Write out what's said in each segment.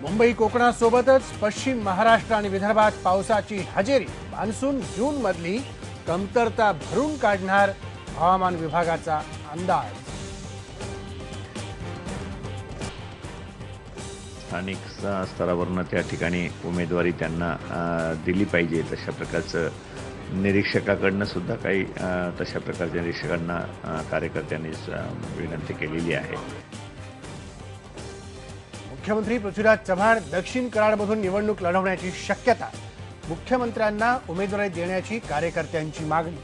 मुंबई कोकणासोबतच पश्चिम महाराष्ट्र आणि विदर्भात पावसाची हजेरी। मान्सून जून मधली कमतरता भरून काढणार हवामान विभागाचा अंदाज। स्थानिक स्तरावरून त्या ठिकाणी उमेदवारी त्यांना दिली पाहिजे। तशा प्रकारचं निरीक्षकाकडनं सुद्धा काही तशा प्रकारच्या निरीक्षकांना कार्यकर्त्यांनी विनंती केलेली आहे। मुख्यमंत्री पृथ्वीराज चव्हाण दक्षिण कराडमधून निवडणूक लढवण्याची शक्यता। मुख्यमंत्र्यांना उमेदवारी देण्याची कार्यकर्त्यांची मागणी।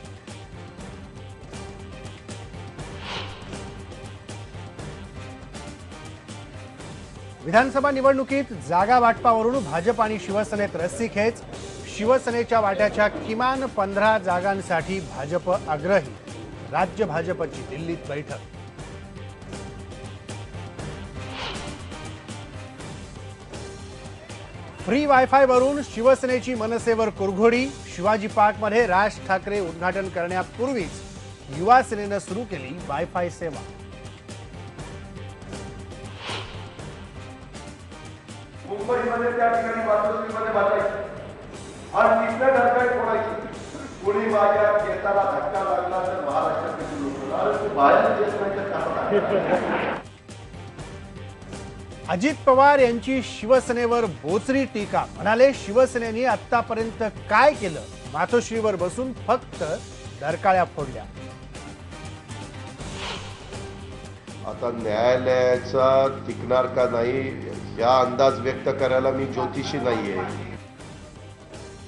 विधानसभा निवडणुकीत जागा वाटपावरून भाजप आणि शिवसेनेत रस्सीखेच। शिवसेनेच्या वाट्याच्या किमान 15 जागांसाठी भाजप आग्रही। राज्य भाजपची दिल्लीत बैठक। फ्री वायफाय वरून शिवसेनेची मनसेवर कुरघोडी। शिवाजी पार्कमध्ये राज ठाकरे उद्घाटन करण्यापूर्वीच युवा सेनेनं सुरू केली वायफाय सेवा। मुंबईमध्ये त्या ठिकाणी वास्तविकमध्ये बसायची आणि तिथल्या धक्का फोडायची। कोणी माझ्या केसाला धक्का लागला तर महाराष्ट्रातील लोक बाहेर येत नाही तर कसं। अजित पवार यांची शिवसेनेवर बोचरी टीका। म्हणाले, शिवसेनेने आतापर्यंत काय केलं? मातोश्रीवर बसून फक्त डरकाळ्या फोडल्या। आता न्यायालयाचा टिकणार का नाही या अंदाज व्यक्त करायला मी ज्योतिषी नाहीये।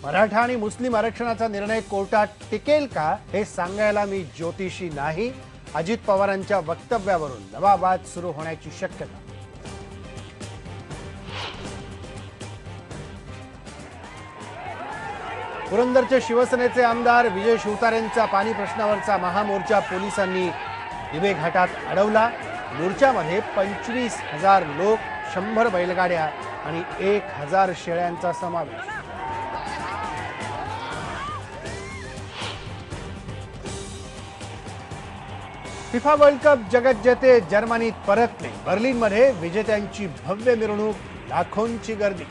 मराठा आणि मुस्लिम आरक्षणाचा निर्णय कोर्टात टिकेल का हे सांगायला मी ज्योतिषी नाही। अजित पवारांच्या वक्तव्यावरून नवा वाद सुरू होण्याची शक्यता। पुरंदरचे शिवसेनेचे आमदार विजय शिवतारेंचा पाणी प्रश्नावरचा महामोर्चा पोलिसांनी दिवे घाटात अडवला। मोर्चामध्ये 25,000 लोक, 100 बैलगाड्या आणि 1,000 शेळ्यांचा समावेश। फिफा वर्ल्ड कप जगज्जेते जर्मनीत परतले। बर्लिनमध्ये विजेत्यांची भव्य मिरवणूक, लाखोंची गर्दी।